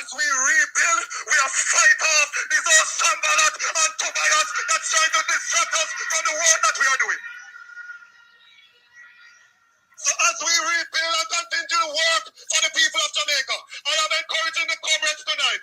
as we rebuild, we are fight off these old Sambalat and Tobias that's trying to distract us from the work that we are doing. So as we rebuild and continue to work for the people of Jamaica, I am encouraging the comrades tonight.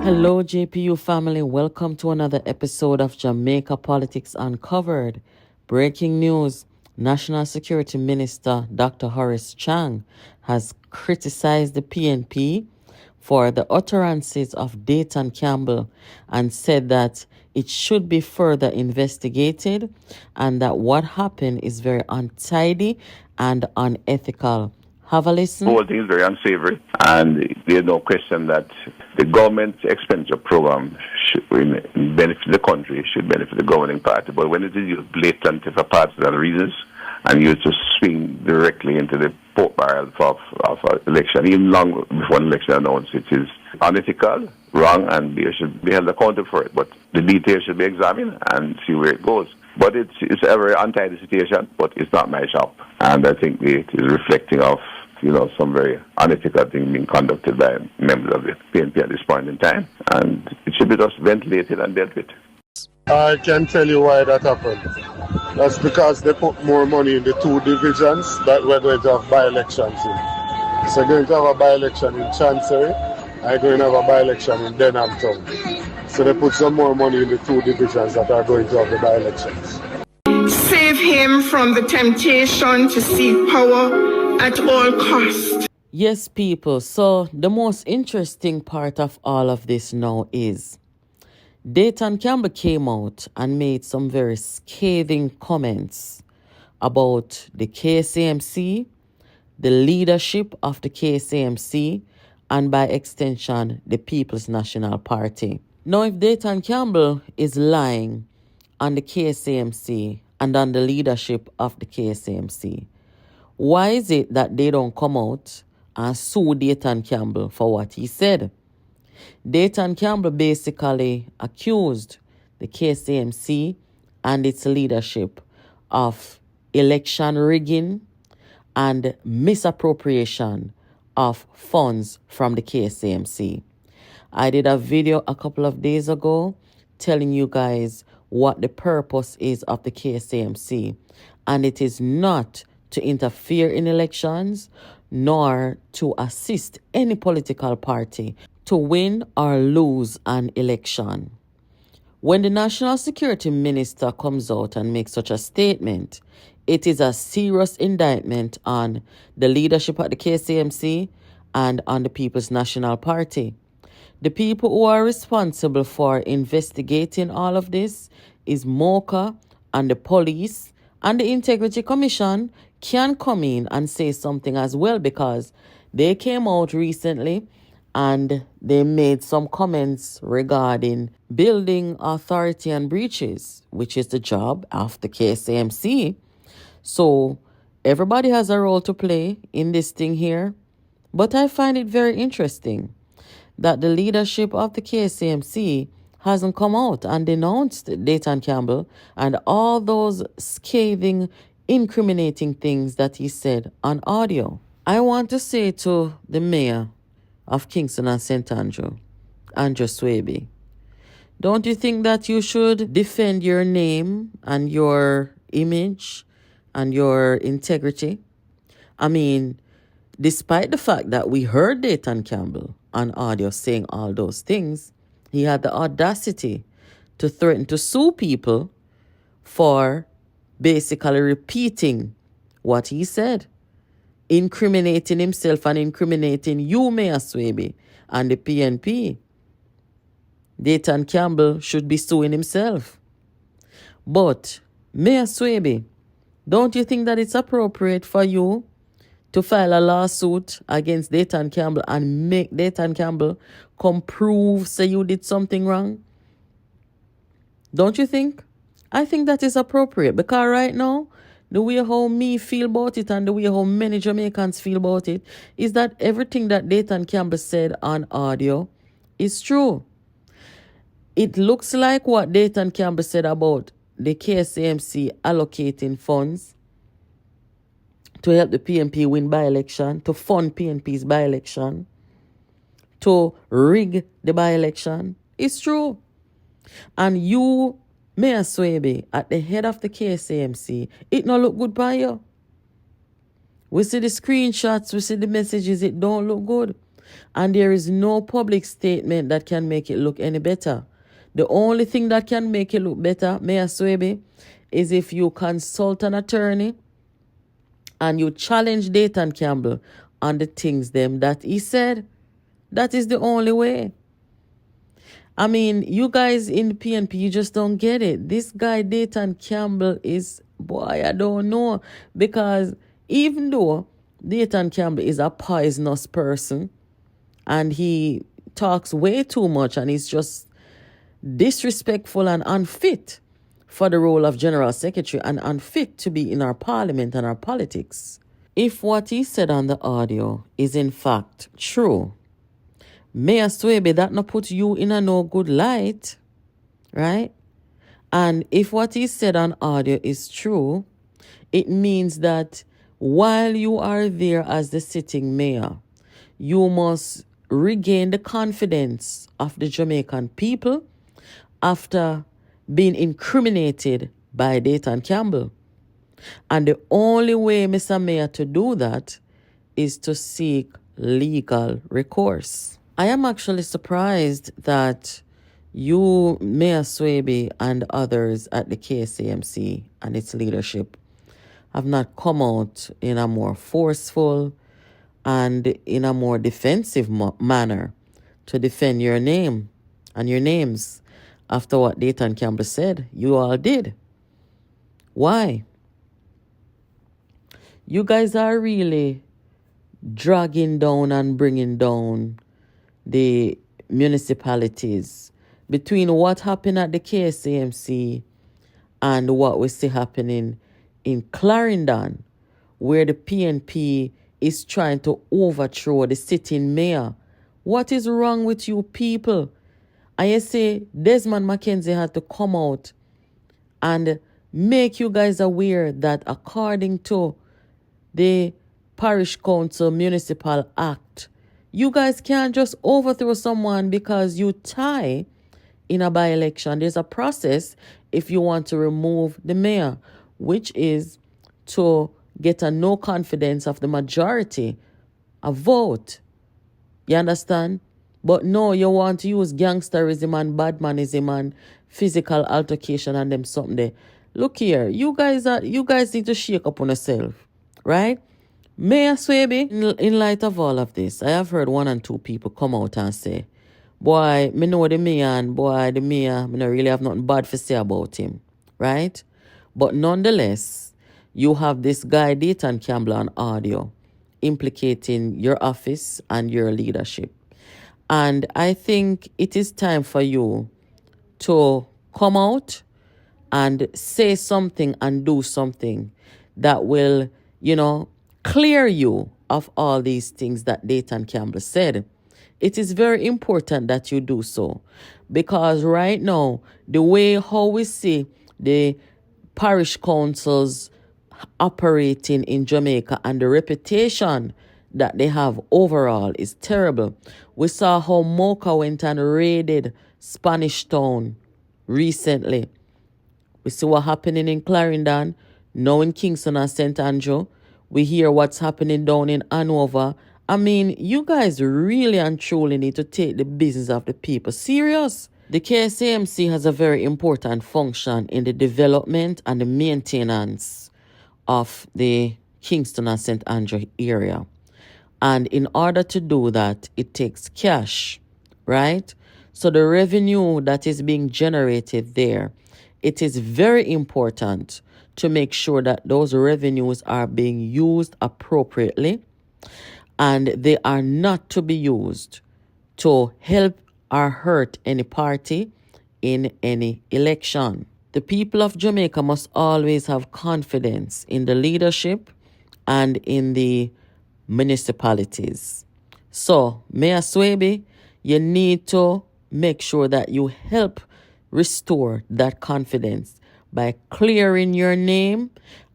Hello, JPU family. Welcome to another episode of Jamaica Politics Uncovered. Breaking news. National Security Minister Dr. Horace Chang has criticized the PNP for the utterances of Dayton Campbell and said that it should be further investigated and that what happened is very untidy and unethical. Have a listen. The whole thing is very unsavory, and there's no question that the government expenditure program should benefit the country, should benefit the governing party. But when it is used blatantly for partisan reasons and used to swing directly into the pork barrel of an election, even long before an election announced, it is unethical, wrong, and they should be held accountable for it. But the details should be examined and see where it goes. But it's a very untidy situation, but it's not my shop. And I think it is reflecting of some very unethical thing being conducted by members of the PNP at this point in time. And it should be just ventilated and dealt with. I can tell you why that happened. That's because they put more money in the two divisions that we're going to have by-elections in. So we're going to have a by-election in Chancery, I'm going to have a by-election in Denham Town. So they put some more money in the two divisions that are going to have the by-elections. Save him from the temptation to seek power at all costs. Yes, people. So the most interesting part of all of this now is Dayton Campbell came out and made some very scathing comments about the KSAMC, the leadership of the KSAMC, and by extension, the People's National Party. Now, if Dayton Campbell is lying on the KSAMC and on the leadership of the KSAMC, why is it that they don't come out and sue Dayton Campbell for what he said? Dayton Campbell basically accused the KSAMC and its leadership of election rigging and misappropriation of funds from the KSAMC. I did a video a couple of days ago telling you guys what the purpose is of the KSAMC, and it is not to interfere in elections, nor to assist any political party to win or lose an election. When the National Security Minister comes out and makes such a statement, it is a serious indictment on the leadership at the KSAMC and on the People's National Party. The people who are responsible for investigating all of this is MOCA and the police, and the Integrity Commission can come in and say something as well, because they came out recently and they made some comments regarding building authority and breaches, which is the job of the KSAMC. So everybody has a role to play in this thing here. But I find it very interesting that the leadership of the KSAMC hasn't come out and denounced Dayton Campbell and all those scathing, incriminating things that he said on audio. I want to say to the mayor of Kingston and St Andrew, Andrew Swaby, don't you think that you should defend your name and your image and your integrity? I mean, despite the fact that we heard Dayton Campbell on audio saying all those things, he had the audacity to threaten to sue people for basically repeating what he said, incriminating himself and incriminating you, Mayor Swaby, and the PNP. Dayton Campbell should be suing himself. But, Mayor Swaby, don't you think that it's appropriate for you to file a lawsuit against Dayton Campbell and make Dayton Campbell come prove say you did something wrong? Don't you think? I think that is appropriate, because right now, the way how me feel about it and the way how many Jamaicans feel about it is that everything that Dayton Campbell said on audio is true. It looks like what Dayton Campbell said about the KSAMC allocating funds to help the PNP win by-election, to fund PNP's by-election, to rig the by-election. It's true. And you, Mayor Swebe, at the head of the KSAMC, it not look good by you. We see the screenshots, we see the messages, it don't look good. And there is no public statement that can make it look any better. The only thing that can make it look better, Mayor Swebe, is if you consult an attorney and you challenge Dayton Campbell on the things them that he said. That is the only way. I mean, you guys in the PNP, you just don't get it. This guy, Dayton Campbell, is, boy, I don't know. Because even though Dayton Campbell is a poisonous person and he talks way too much and he's just disrespectful and unfit for the role of General Secretary and unfit to be in our parliament and our politics. If what he said on the audio is in fact true, Mayor Swebe, that not put you in a no good light, right? And if what he said on audio is true, it means that while you are there as the sitting mayor, you must regain the confidence of the Jamaican people after being incriminated by Dayton Campbell. And the only way, Mr. Mayor, to do that is to seek legal recourse. I am actually surprised that you, Mayor Swebe, and others at the KSAMC and its leadership have not come out in a more forceful and in a more defensive manner to defend your name and your names after what Dayton Campbell said. You all did. Why? You guys are really dragging down and bringing down the municipalities between what happened at the KSAMC and what we see happening in Clarendon, where the PNP is trying to overthrow the sitting mayor. What is wrong with you people? I say Desmond McKenzie had to come out and make you guys aware that according to the Parish Council Municipal Act, you guys can't just overthrow someone because you tie in a by-election. There's a process if you want to remove the mayor, which is to get a no confidence of the majority, a vote. You understand? But no, you want to use gangsterism and badmanism and physical altercation and them something there. Look here, you guys need to shake up on yourself, right? Mayor Swebe, in light of all of this, I have heard one and two people come out and say, boy, me know the mayor and boy, the mayor, me don't really have nothing bad to say about him, right? But nonetheless, you have this guy, Dayton Campbell, on audio implicating your office and your leadership. And I think it is time for you to come out and say something and do something that will, clear you of all these things that Dayton Campbell said. It is very important that you do so, because right now, the way how we see the parish councils operating in Jamaica and the reputation that they have overall is terrible. We saw how Mocha went and raided Spanish Town recently. We see what happening in Clarendon, now in Kingston and St Andrew. We hear what's happening down in Hanover. I mean, you guys really and truly need to take the business of the people serious. The KSAMC has a very important function in the development and the maintenance of the Kingston and St Andrew area. And in order to do that, it takes cash, right? So the revenue that is being generated there, it is very important to make sure that those revenues are being used appropriately and they are not to be used to help or hurt any party in any election. The people of Jamaica must always have confidence in the leadership and in the municipalities. So, Mayor Swebe, you need to make sure that you help restore that confidence by clearing your name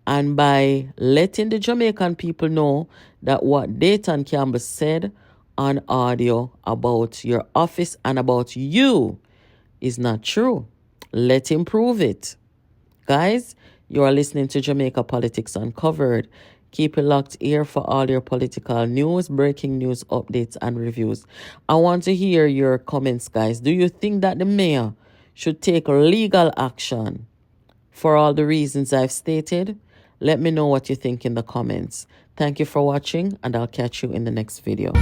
and by letting the Jamaican people know that what Dayton Campbell said on audio about your office and about you is not true. Let him prove it. Guys, you are listening to Jamaica Politics Uncovered. Keep it locked here for all your political news, breaking news, updates, and reviews. I want to hear your comments, guys. Do you think that the mayor should take legal action for all the reasons I've stated? Let me know what you think in the comments. Thank you for watching, and I'll catch you in the next video.